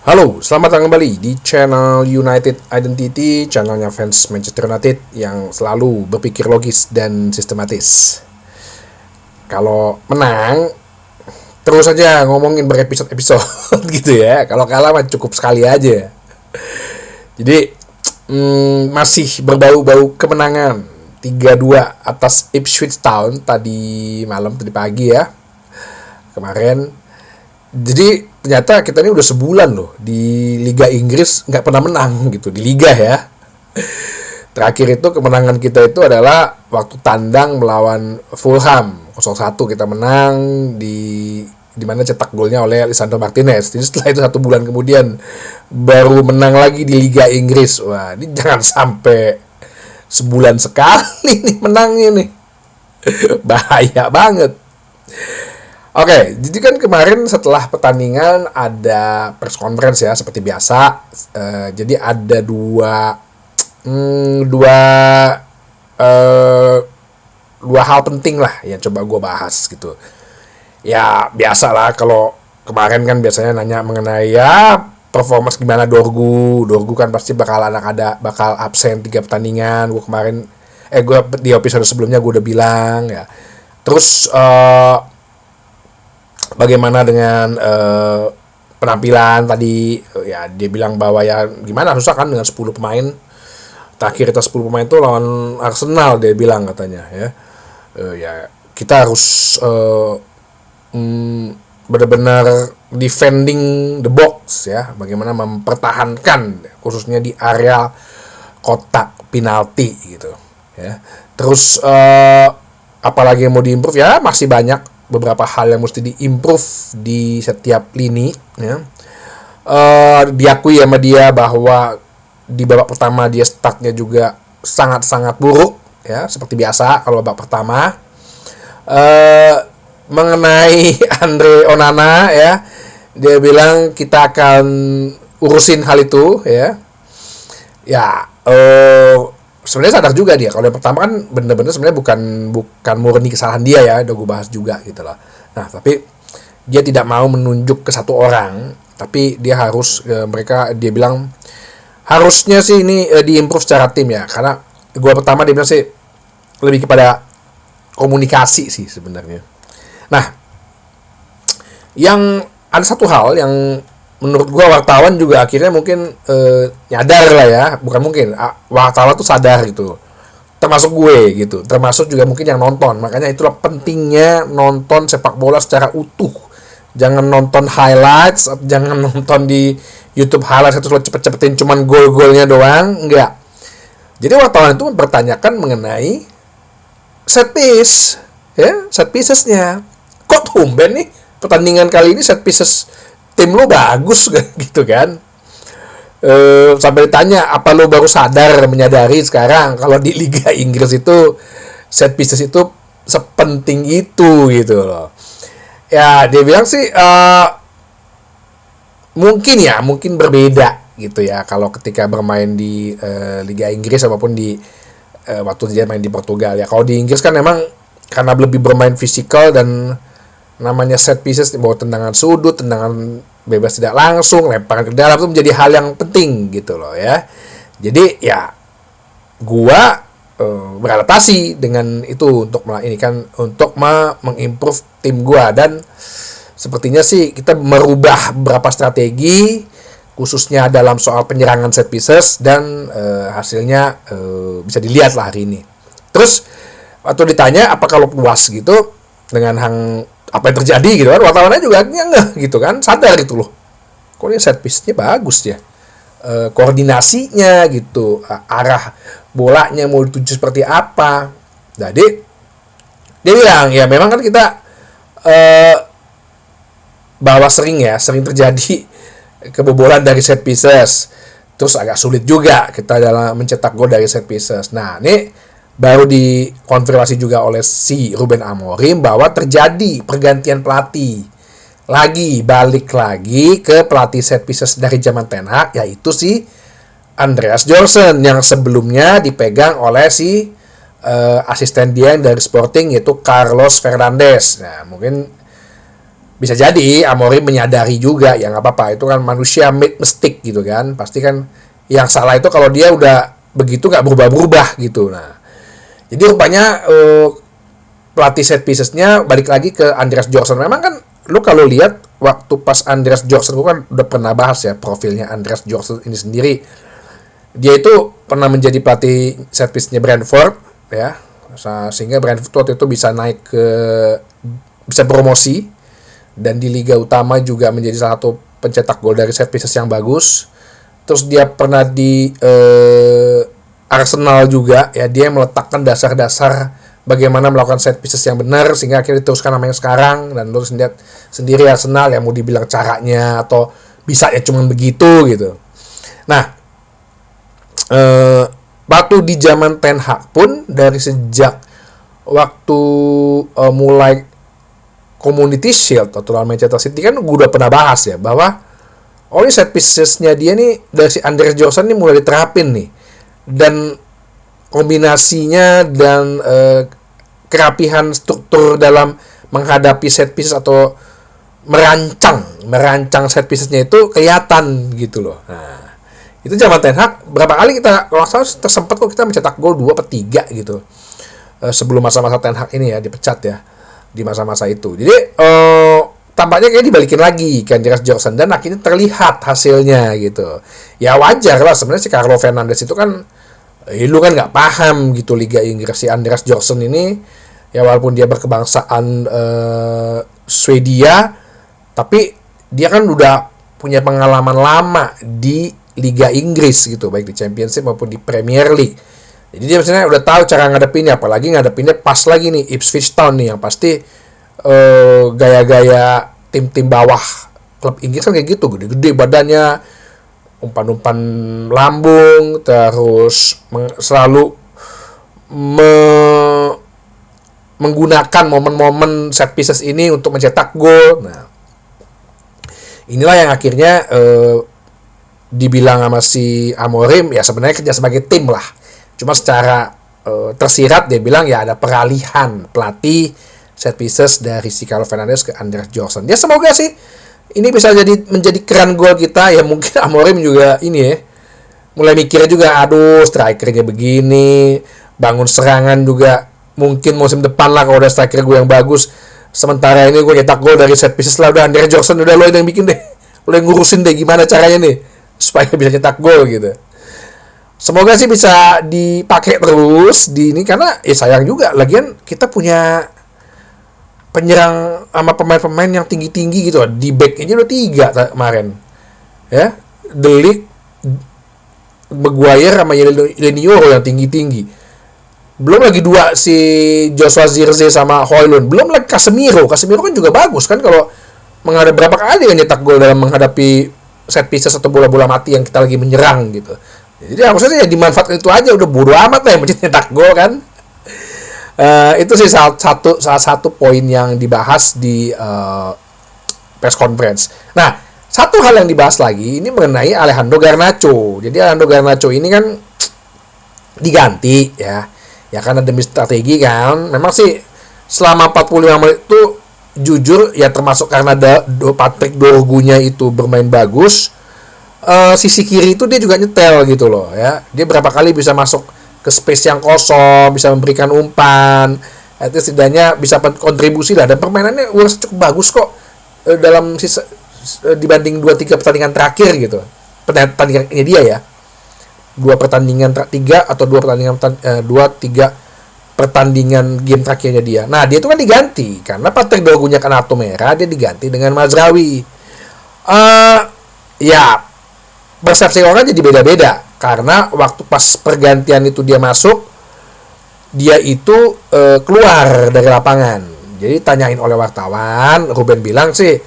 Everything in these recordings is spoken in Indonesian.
Halo, selamat datang kembali di channel United Identity, channelnya fans Manchester United yang selalu berpikir logis dan sistematis. Kalau menang, terus aja ngomongin berepisode-episode gitu ya. Kalau kalah mah cukup sekali aja. Jadi, masih berbau-bau kemenangan 3-2 atas Ipswich Town tadi malam, tadi pagi ya. Kemarin jadi ternyata kita ini udah sebulan loh di Liga Inggris nggak pernah menang gitu di Liga ya. Terakhir itu kemenangan kita itu adalah waktu tandang melawan Fulham 0-1 kita menang di mana cetak golnya oleh Lisandro Martinez. Jadi setelah itu 1 bulan kemudian baru menang lagi di Liga Inggris. Wah, ini jangan sampai sebulan sekali nih menangnya nih. Bahaya banget. Oke, jadi kan kemarin setelah pertandingan ada press conference ya seperti biasa. Jadi ada dua dua hal penting lah yang coba gue bahas gitu. Ya biasalah kalau kemarin kan biasanya nanya mengenai ya performance gimana Dorgu kan pasti bakal absen 3 pertandingan. Gue di episode sebelumnya gue udah bilang ya. Terus bagaimana dengan penampilan tadi, ya dia bilang bahwa ya gimana susah kan dengan 10 pemain. Terakhir kita 10 pemain itu lawan Arsenal dia bilang katanya ya. Ya kita harus benar-benar defending the box ya, bagaimana mempertahankan khususnya di area kotak penalti gitu ya. Terus apalagi yang mau diimprove ya, masih banyak beberapa hal yang mesti diimprove di setiap lini ya. Diakui sama dia bahwa di babak pertama dia startnya juga sangat-sangat buruk ya, seperti biasa kalau babak pertama. Mengenai Andre Onana ya, dia bilang kita akan urusin hal itu ya. Ya sebenarnya sadar juga dia kalau yang pertama kan bener-bener sebenarnya bukan murni kesalahan dia ya, udah gue bahas juga gitu loh. Nah tapi dia tidak mau menunjuk ke satu orang, tapi dia harus dia bilang harusnya sih ini diimprove secara tim ya, karena gue pertama dia bilang sih lebih kepada komunikasi sih sebenarnya. Nah yang ada satu hal yang menurut gua wartawan juga akhirnya mungkin nyadar lah ya, bukan mungkin, wartawan tuh sadar gitu, termasuk gue gitu, termasuk juga mungkin yang nonton. Makanya itulah pentingnya nonton sepak bola secara utuh, jangan nonton highlights, jangan nonton di YouTube highlights terus lo cepet-cepetin cuman gol-golnya doang, enggak. Jadi wartawan itu mempertanyakan mengenai set piece ya, set piecesnya. Kok tumben nih pertandingan kali ini set pieces tim lo bagus gitu kan. Sampai ditanya apa lo baru menyadari sekarang kalau di Liga Inggris itu set pieces itu sepenting itu gitu loh. Ya dia bilang sih mungkin berbeda gitu ya kalau ketika bermain di Liga Inggris apapun di waktu dia main di Portugal ya. Kalau di Inggris kan memang karena lebih bermain fisikal dan namanya set pieces, bawa tendangan sudut, tendangan bebas tidak langsung, lemparan ke dalam itu menjadi hal yang penting gitu loh ya. Jadi ya gua beradaptasi dengan itu untuk mengimprove tim gua, dan sepertinya sih kita merubah beberapa strategi khususnya dalam soal penyerangan set pieces, dan hasilnya bisa dilihat lah hari ini. Terus waktu ditanya apa kalau puas gitu dengan apa yang terjadi gitu kan, wartawannya juga enggak gitu kan, sadar gitu loh, kok ini set piece-nya bagus ya, koordinasinya gitu, arah bolanya mau dituju seperti apa. Jadi dia bilang ya memang kan kita bahwa sering terjadi kebobolan dari set pieces, terus agak sulit juga kita dalam mencetak gol dari set pieces. Nah ini baru dikonfirmasi juga oleh si Ruben Amorim bahwa terjadi pergantian pelatih, balik lagi ke pelatih set pieces dari zaman Ten Hag, yaitu si Andreas Johnson yang sebelumnya dipegang oleh si asisten dia yang dari Sporting, yaitu Carlos Fernandes. Nah mungkin bisa jadi Amorim menyadari juga, ya nggak apa-apa, itu kan manusia make mistake gitu kan, pasti kan yang salah itu kalau dia udah begitu nggak berubah-berubah gitu. Nah, jadi rupanya pelatih set piecesnya balik lagi ke Andreas Johnson. Memang kan lu kalau lihat waktu pas Andreas Johnson, gua kan udah pernah bahas ya profilnya Andreas Johnson ini sendiri. Dia itu pernah menjadi pelatih set piece-nya Brentford ya, sehingga Brentford waktu itu bisa promosi, dan di liga utama juga menjadi salah satu pencetak gol dari set pieces yang bagus. Terus dia pernah di Arsenal juga ya, dia meletakkan dasar-dasar bagaimana melakukan set pieces yang benar sehingga akhirnya diteruskan namanya sekarang. Dan lu lihat sendiri Arsenal yang mau dibilang caranya atau bisanya cuma begitu gitu. Nah, waktu di zaman Ten Hag pun dari sejak waktu mulai Community Shield atau lawan Manchester City kan gue udah pernah bahas ya bahwa ini set piecesnya dia nih dari si Andreas Johnson nih mulai diterapin nih, dan kombinasinya dan kerapihan struktur dalam menghadapi set pieces atau merancang set piecesnya itu kelihatan gitu loh. Nah, itu zaman Ten Hag berapa kali kita kalau salah tersempat kok kita mencetak gol 2 atau 3 gitu. Sebelum masa-masa Ten Hag ini ya dipecat ya di masa-masa itu. Jadi tampaknya kayak dibalikin lagi ke Andreas Johnson dan akhirnya terlihat hasilnya gitu. Ya wajar lah sebenarnya si Carlo Fernandes itu kan lu kan nggak paham gitu Liga Inggris. Si Andreas Johnson ini ya walaupun dia berkebangsaan Swedia, tapi dia kan udah punya pengalaman lama di Liga Inggris gitu, baik di Championship maupun di Premier League. Jadi dia misalnya udah tahu cara ngadepinnya, apalagi ngadepinnya pas lagi nih Ipswich Town nih yang pasti gaya-gaya tim-tim bawah klub Inggris kan kayak gitu, gede-gede badannya, umpan-umpan lambung, terus selalu menggunakan momen-momen set pieces ini untuk mencetak gol. Nah, inilah yang akhirnya dibilang sama si Amorim ya sebenarnya kerja sebagai tim lah. Cuma secara tersirat dia bilang ya ada peralihan pelatih set pieces dari si Carlo Fernandes ke Andreas Johnson. Ya semoga sih ini bisa menjadi keran gol kita ya. Mungkin Amorim juga ini ya mulai mikirnya juga, aduh strikernya begini, bangun serangan juga mungkin musim depan lah kalau udah striker gue yang bagus. Sementara ini gue nyetak gol dari set pieces lah, udah Andreas Johnson udah lo yang bikin deh, lo yang ngurusin deh gimana caranya nih supaya bisa nyetak gol gitu. Semoga sih bisa dipakai terus di ini, karena sayang juga lagian kita punya penyerang sama pemain-pemain yang tinggi-tinggi gitu. Di back aja udah 3 kemarin. Ya, De Ligt, Maguire sama Lenioro yang tinggi-tinggi. Belum lagi 2 si Joshua Zirkzee sama Højlund. Belum lagi Casemiro. Casemiro kan juga bagus kan kalau menghadapi berapa kali kan nyetak gol dalam menghadapi set pieces atau bola-bola mati yang kita lagi menyerang gitu. Jadi harusnya ya dimanfaatkan itu aja, udah bodo amat lah yang penting nyetak gol kan. Itu sih salah satu poin yang dibahas di press conference. Nah, satu hal yang dibahas lagi ini mengenai Alejandro Garnacho. Jadi Alejandro Garnacho ini kan diganti ya karena demi strategi kan. Memang sih selama 45 menit itu jujur ya termasuk karena Patrick Dorgunya itu bermain bagus. Sisi kiri itu dia juga nyetel gitu loh ya. Dia berapa kali bisa masuk ke space yang kosong, bisa memberikan umpan, itu setidaknya bisa kontribusi lah, dan permainannya cukup bagus kok dalam sisa dibanding 2-3 pertandingan terakhir gitu. Pertandingan ini dia ya. 2 pertandingan 3 atau 2-3 pertandingan game terakhirnya dia. Nah, dia itu kan diganti karena Patrick Dorgunya kena kartu merah, dia diganti dengan Mazraoui. Ya persepsi orang jadi beda-beda karena waktu pas pergantian itu dia masuk, dia itu keluar dari lapangan. Jadi tanyain oleh wartawan, Ruben bilang sih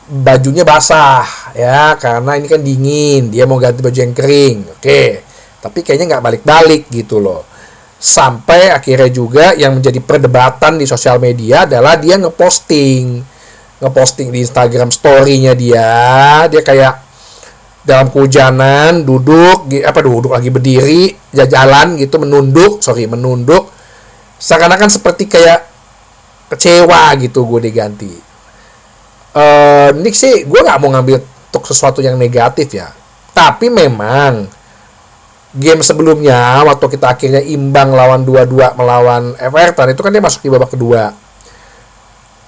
bajunya basah ya karena ini kan dingin, dia mau ganti baju yang kering. Oke. Tapi kayaknya nggak balik-balik gitu loh. Sampai akhirnya juga yang menjadi perdebatan di sosial media adalah dia ngeposting di Instagram story-nya dia kayak dalam kehujanan duduk lagi berdiri jalan gitu menunduk seakan-akan seperti kayak kecewa gitu gue diganti. Ini sih gue nggak mau ngambil untuk sesuatu yang negatif ya. Tapi memang game sebelumnya waktu kita akhirnya imbang lawan 2-2 melawan Everton itu kan dia masuk di babak kedua.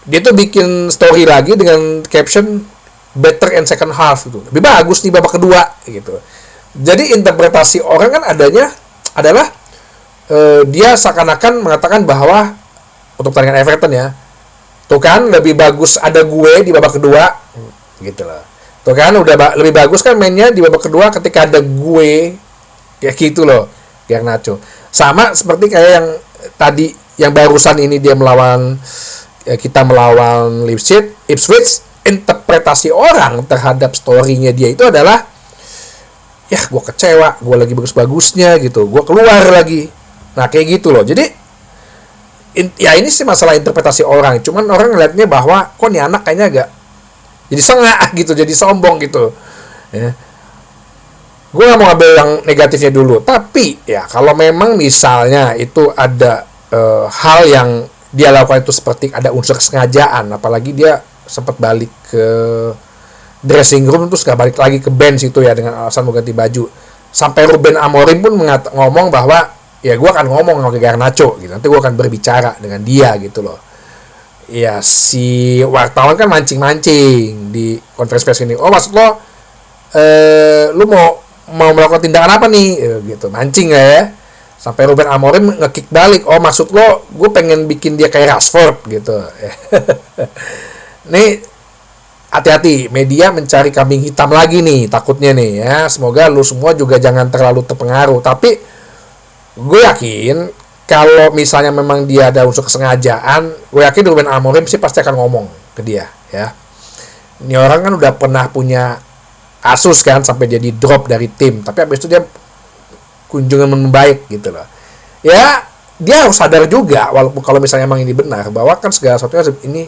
Dia tuh bikin story lagi dengan caption better in second half gitu. Lebih bagus di babak kedua gitu. Jadi interpretasi orang kan adalah dia seakan-akan mengatakan bahwa untuk pertandingan Everton ya, tuh kan lebih bagus ada gue di babak kedua gitu loh. Tuh kan udah lebih bagus kan mainnya di babak kedua ketika ada gue kayak gitu loh, Garnacho. Sama seperti kayak yang tadi yang barusan ini dia kita melawan Ipswich, interpretasi orang terhadap story-nya dia itu adalah ya gue kecewa, gue lagi bagus-bagusnya gitu, gue keluar lagi. Nah kayak gitu loh. Jadi ya ini sih masalah interpretasi orang. Cuman orang ngeliatnya bahwa kok nih anak kayaknya agak jadi sengak gitu, jadi sombong gitu. Ya. Gue gak mau ambil yang negatifnya dulu. Tapi ya kalau memang misalnya itu ada hal yang dia lakukan itu seperti ada unsur kesengajaan, apalagi dia sempat balik ke dressing room terus gak balik lagi ke bench itu ya dengan alasan mau ganti baju. Sampai Ruben Amorim pun ngomong bahwa ya gue akan ngomong sama Garnacho gitu, nanti gue akan berbicara dengan dia gitu loh. Ya si wartawan kan mancing-mancing di konferensi pers ini. Oh maksud lo lu mau melakukan tindakan apa nih gitu, mancing ya. Sampai Ruben Amorim nge-kick balik, oh maksud lo gue pengen bikin dia kayak Rashford gitu. Nih hati-hati, media mencari kambing hitam lagi nih takutnya nih ya. Semoga lu semua juga jangan terlalu terpengaruh. Tapi gue yakin kalau misalnya memang dia ada unsur kesengajaan, gue yakin Ruben Amorim sih pasti akan ngomong ke dia ya. Ini orang kan udah pernah punya kasus kan sampai jadi drop dari tim, tapi habis itu dia kunjungan membaik gitu loh. Ya, dia harus sadar juga walaupun kalau misalnya emang ini benar bahwa kan segala sesuatunya ini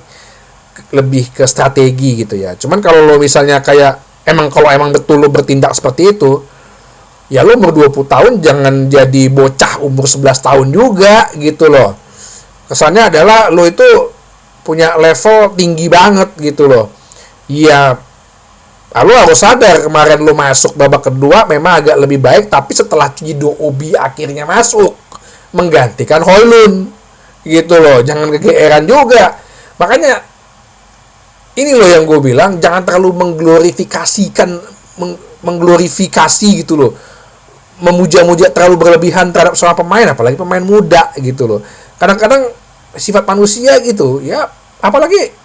lebih ke strategi gitu ya. Cuman kalau lo misalnya kayak kalau emang betul lo bertindak seperti itu, ya lo umur 20 tahun jangan jadi bocah umur 11 tahun juga gitu loh. Kesannya adalah lo itu punya level tinggi banget gitu loh. Iya, lo harus sadar kemarin lo masuk babak kedua memang agak lebih baik, tapi setelah Chido Obi akhirnya masuk menggantikan Højlund gitu loh. Jangan kegeeran juga. Makanya ini loh yang gue bilang, jangan terlalu mengglorifikasi gitu loh, memuja-muja terlalu berlebihan terhadap seorang pemain, apalagi pemain muda gitu loh. Kadang-kadang sifat manusia gitu ya, apalagi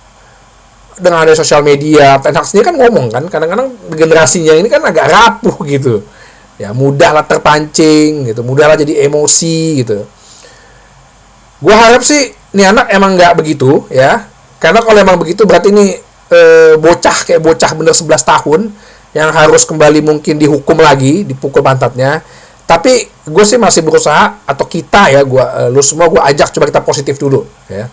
dengan ada sosial media. Ten Hag sendiri kan ngomong kan, kadang-kadang generasinya ini kan agak rapuh gitu ya, mudahlah terpancing gitu, mudahlah jadi emosi gitu. Gue harap sih ini anak emang nggak begitu ya, karena kalau emang begitu berarti ini bocah bener 11 tahun yang harus kembali mungkin dihukum lagi, dipukul pantatnya. Tapi gue sih masih berusaha, atau kita ya, lu semua gue ajak coba kita positif dulu ya.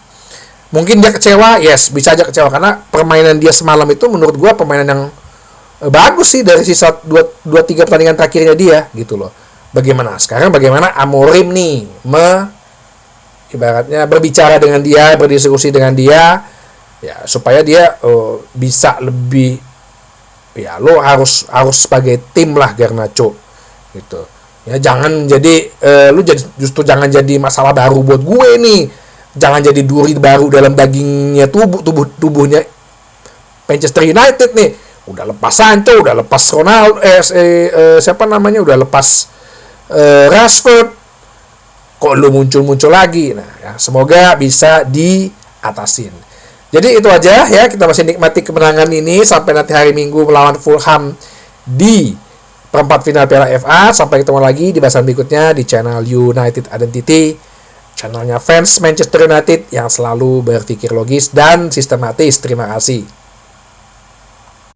Mungkin dia kecewa, yes, bisa aja kecewa karena permainan dia semalam itu menurut gue permainan yang bagus sih dari sisa 2-3 pertandingan terakhirnya dia gitu loh. Bagaimana Amorim nih ibaratnya berbicara dengan dia, berdiskusi dengan dia ya, supaya dia bisa lebih ya, lo harus sebagai tim lah Garnacho gitu ya. Jangan jadi justru jangan jadi masalah baru buat gue nih. Jangan jadi duri baru dalam dagingnya tubuhnya Manchester United nih. Udah lepas Sancho, udah lepas Ronaldo, udah lepas Rashford, kok lu muncul lagi. Nah, ya, semoga bisa diatasin. Jadi itu aja ya, kita masih nikmati kemenangan ini sampai nanti hari Minggu melawan Fulham di perempat final Piala FA. Sampai ketemu lagi di bahasan berikutnya di channel United Identity, channelnya fans Manchester United yang selalu berpikir logis dan sistematis. Terima kasih.